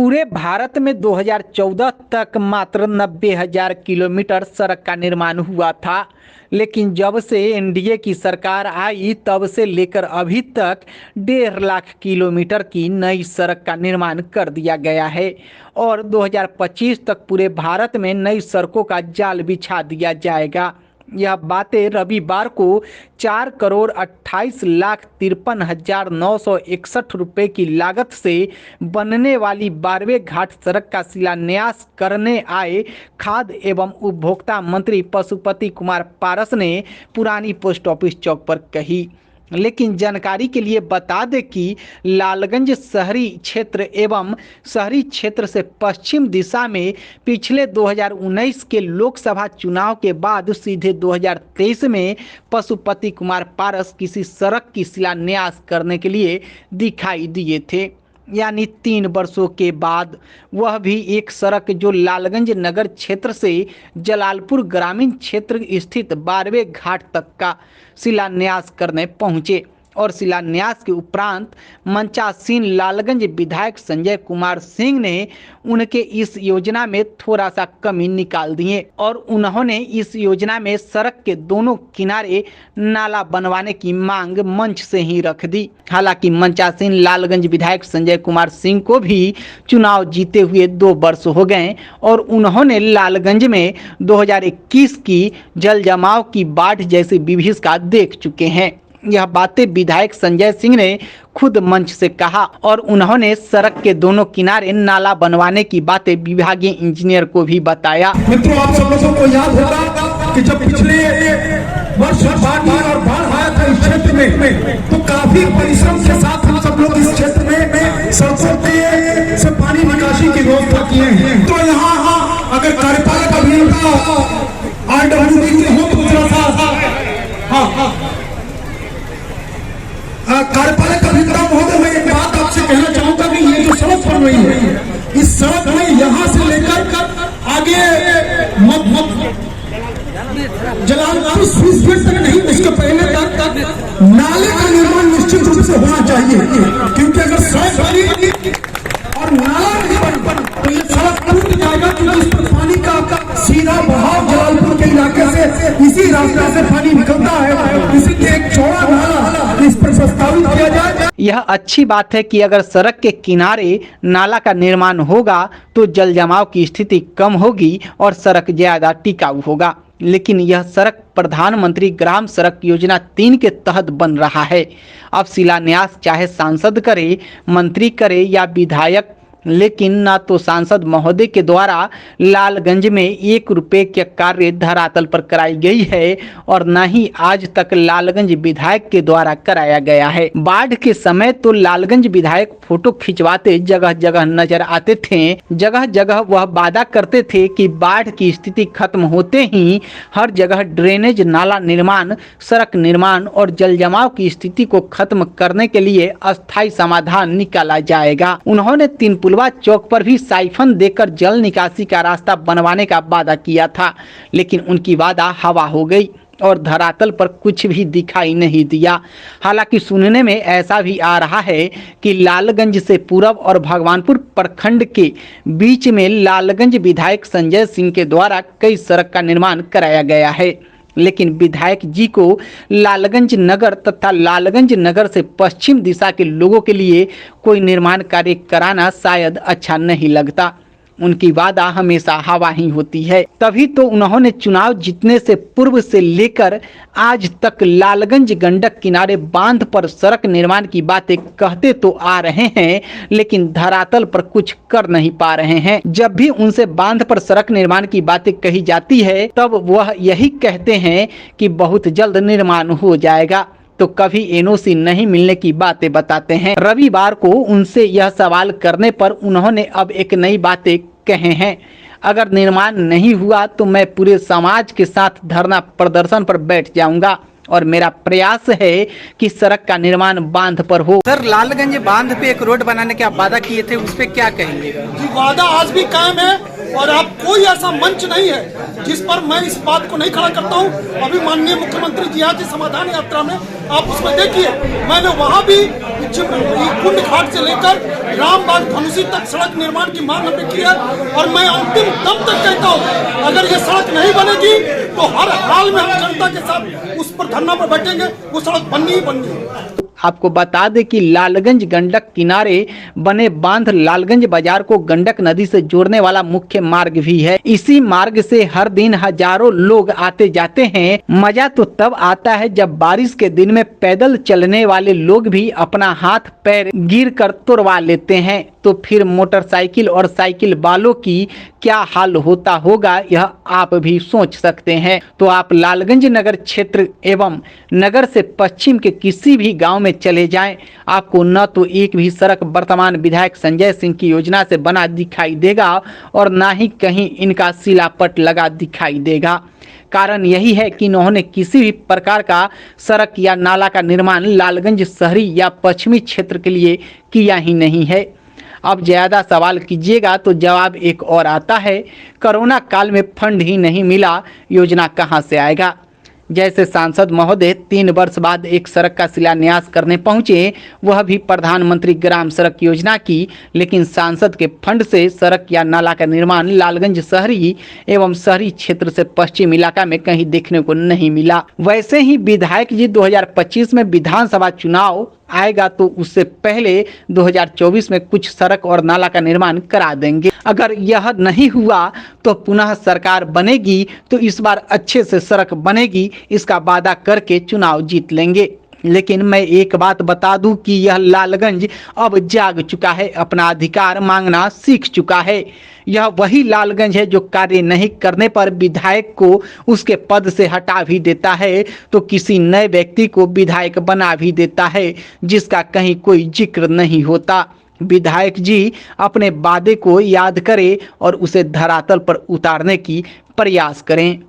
पूरे भारत में 2014 तक मात्र 90,000 किलोमीटर सड़क का निर्माण हुआ था, लेकिन जब से एनडीए की सरकार आई तब से लेकर अभी तक 1.5 लाख किलोमीटर की नई सड़क का निर्माण कर दिया गया है और 2025 तक पूरे भारत में नई सड़कों का जाल बिछा दिया जाएगा। यह बातें रविवार को 4,28,53,961 रुपये की लागत से बनने वाली 12वें घाट सड़क का शिलान्यास करने आए खाद्य एवं उपभोक्ता मंत्री पशुपति कुमार पारस ने पुरानी पोस्ट ऑफिस चौक पर कही। लेकिन जानकारी के लिए बता दें कि लालगंज शहरी क्षेत्र एवं शहरी क्षेत्र से पश्चिम दिशा में पिछले 2019 के लोकसभा चुनाव के बाद सीधे 2023 में पशुपति कुमार पारस किसी सड़क की शिलान्यास करने के लिए दिखाई दिए थे, यानी 3 वर्षों के बाद, वह भी एक सड़क जो लालगंज नगर क्षेत्र से जलालपुर ग्रामीण क्षेत्र स्थित 12वें घाट तक का शिलान्यास करने पहुंचे। और शिलान्यास के उपरांत मंचासीन लालगंज विधायक संजय कुमार सिंह ने उनके इस योजना में थोड़ा सा कमी निकाल दिए और उन्होंने इस योजना में सड़क के दोनों किनारे नाला बनवाने की मांग मंच से ही रख दी। हालांकि मंचासीन लालगंज विधायक संजय कुमार सिंह को भी चुनाव जीते हुए 2 वर्ष हो गए और उन्होंने लालगंज में 2021 की जल जमाव की बाढ़ जैसी विभीषिका देख चुके हैं। यह बातें विधायक संजय सिंह ने खुद मंच से कहा और उन्होंने सड़क के दोनों किनारे नाला बनवाने की बातें विभागीय इंजीनियर को भी बताया। मित्रों, आप सब लोगों को याद होगा कि जब पिछले वर्ष बाढ़ आया था इस क्षेत्र में, तो काफी परिश्रम के साथ हम सब लोग इस क्षेत्र में सड़कों पे से पानी निकासी की व्यवस्था किए हैं। तो यहाँ अगर कार्यपालक अभियंता RWD के हो तो थोड़ा सा कार्यपालक अभियंता महोदय, मैं एक बात आपसे कहना चाहूंगा कि ये जो सड़क बन रही है, इस सड़क में यहाँ से लेकर आगे जलालपुर स्विच गेट तक नहीं, उसके पहले तक नाले का निर्माण निश्चित रूप से होना चाहिए, क्योंकि अगर सड़क बनी और नाला नहीं बन तो ये सड़क टूट जाएगा, क्योंकि इस पर पानी का सीधा बहाव जलालपुर के इलाके से इसी रास्ते से पानी निकलता है, इसी के एक चौड़ा नाला इस पर प्रस्तावित किया जाए। यह अच्छी बात है कि अगर सड़क के किनारे नाला का निर्माण होगा तो जल जमाव की स्थिति कम होगी और सड़क ज्यादा टिकाऊ होगा, लेकिन यह सड़क प्रधानमंत्री ग्राम सड़क योजना 3 के तहत बन रहा है। अब शिलान्यास चाहे सांसद करे, मंत्री करे या विधायक, लेकिन ना तो सांसद महोदय के द्वारा लालगंज में 1 रुपये के कार्य धरातल पर कराई गई है और न ही आज तक लालगंज विधायक के द्वारा कराया गया है। बाढ़ के समय तो लालगंज विधायक फोटो खिंचवाते जगह जगह नजर आते थे। जगह जगह वह वादा करते थे कि बाढ़ की स्थिति खत्म होते ही हर जगह ड्रेनेज, नाला निर्माण, सड़क निर्माण और जल जमाव की स्थिति को खत्म करने के लिए अस्थायी समाधान निकाला जाएगा। उन्होंने 3 पुलवा चौक पर भी साइफन देकर जल निकासी का रास्ता बनवाने का वादा किया था, लेकिन उनकी वादा हवा हो गई और धरातल पर कुछ भी दिखाई नहीं दिया। हालांकि सुनने में ऐसा भी आ रहा है कि लालगंज से पूरब और भगवानपुर प्रखंड के बीच में लालगंज विधायक संजय सिंह के द्वारा कई सड़क का निर्माण कराया गया है, लेकिन विधायक जी को लालगंज नगर तथा लालगंज नगर से पश्चिम दिशा के लोगों के लिए कोई निर्माण कार्य कराना शायद अच्छा नहीं लगता। उनकी वादा हमेशा हवा ही होती है। तभी तो उन्होंने चुनाव जीतने से पूर्व से लेकर आज तक लालगंज गंडक किनारे बांध पर सड़क निर्माण की बातें कहते तो आ रहे हैं, लेकिन धरातल पर कुछ कर नहीं पा रहे हैं। जब भी उनसे बांध पर सड़क निर्माण की बातें कही जाती है तब वह यही कहते हैं कि बहुत जल्द निर्माण हो जाएगा, तो कभी एनओसी नहीं मिलने की बातें बताते हैं। रविवार को उनसे यह सवाल करने पर उन्होंने अब एक नई बातें कहे हैं। अगर निर्माण नहीं हुआ तो मैं पूरे समाज के साथ धरना प्रदर्शन पर बैठ जाऊंगा और मेरा प्रयास है कि सड़क का निर्माण बांध पर हो। सर, लालगंज बांध पे एक रोड बनाने के आप वादा किए थे, उस पे क्या कहेंगे? जी, वादा आज भी कायम है और अब कोई ऐसा मंच नहीं है जिस पर मैं इस बात को नहीं खड़ा करता हूँ। अभी माननीय मुख्यमंत्री जी आज समाधान यात्रा में आप उसमें देखिए, मैंने वहाँ भी कुंड घाट से लेकर रामबाग धनुषी तक सड़क निर्माण की मांग हमने की है और मैं अंतिम दम तक कहता हूँ अगर ये सड़क नहीं बनेगी तो हर हाल में हम जनता के साथ उस पर धरना पर बैठेंगे। वो सड़क बननी ही बननी है। आपको बता दें कि लालगंज गंडक किनारे बने बांध लालगंज बाजार को गंडक नदी से जोड़ने वाला मुख्य मार्ग भी है। इसी मार्ग से हर दिन हजारों लोग आते जाते हैं। मजा तो तब आता है जब बारिश के दिन में पैदल चलने वाले लोग भी अपना हाथ पैर गिर कर तुड़वा लेते हैं, तो फिर मोटरसाइकिल और साइकिल वालों की क्या हाल होता होगा यह आप भी सोच सकते हैं। तो आप लालगंज नगर क्षेत्र एवं नगर से पश्चिम के किसी भी गांव में चले जाएं, आपको न तो एक भी सड़क वर्तमान विधायक संजय सिंह की योजना से बना दिखाई देगा और न ही कहीं इनका शिलापट लगा दिखाई देगा। कारण यही है कि इन्होंने किसी भी प्रकार का सड़क या नाला का निर्माण लालगंज शहरी या पश्चिमी क्षेत्र के लिए किया ही नहीं है। अब ज़्यादा सवाल कीजिएगा तो जवाब एक और आता है, कोरोना काल में फंड ही नहीं मिला, योजना कहां से आएगा। जैसे सांसद महोदय 3 वर्ष बाद एक सड़क का शिलान्यास करने पहुंचे, वह भी प्रधानमंत्री ग्राम सड़क योजना की, लेकिन सांसद के फंड से सड़क या नाला का निर्माण लालगंज शहरी एवं शहरी क्षेत्र से पश्चिम इलाका में कहीं देखने को नहीं मिला। वैसे ही विधायक जी 2025 में विधानसभा चुनाव आएगा तो उससे पहले 2024 में कुछ सड़क और नाला का निर्माण करा देंगे। अगर यह नहीं हुआ तो पुनः सरकार बनेगी तो इस बार अच्छे से सड़क बनेगी, इसका वादा करके चुनाव जीत लेंगे। लेकिन मैं एक बात बता दूं कि यह लालगंज अब जाग चुका है, अपना अधिकार मांगना सीख चुका है। यह वही लालगंज है जो कार्य नहीं करने पर विधायक को उसके पद से हटा भी देता है तो किसी नए व्यक्ति को विधायक बना भी देता है, जिसका कहीं कोई जिक्र नहीं होता। विधायक जी अपने वादे को याद करें और उसे धरातल पर उतारने की प्रयास करें।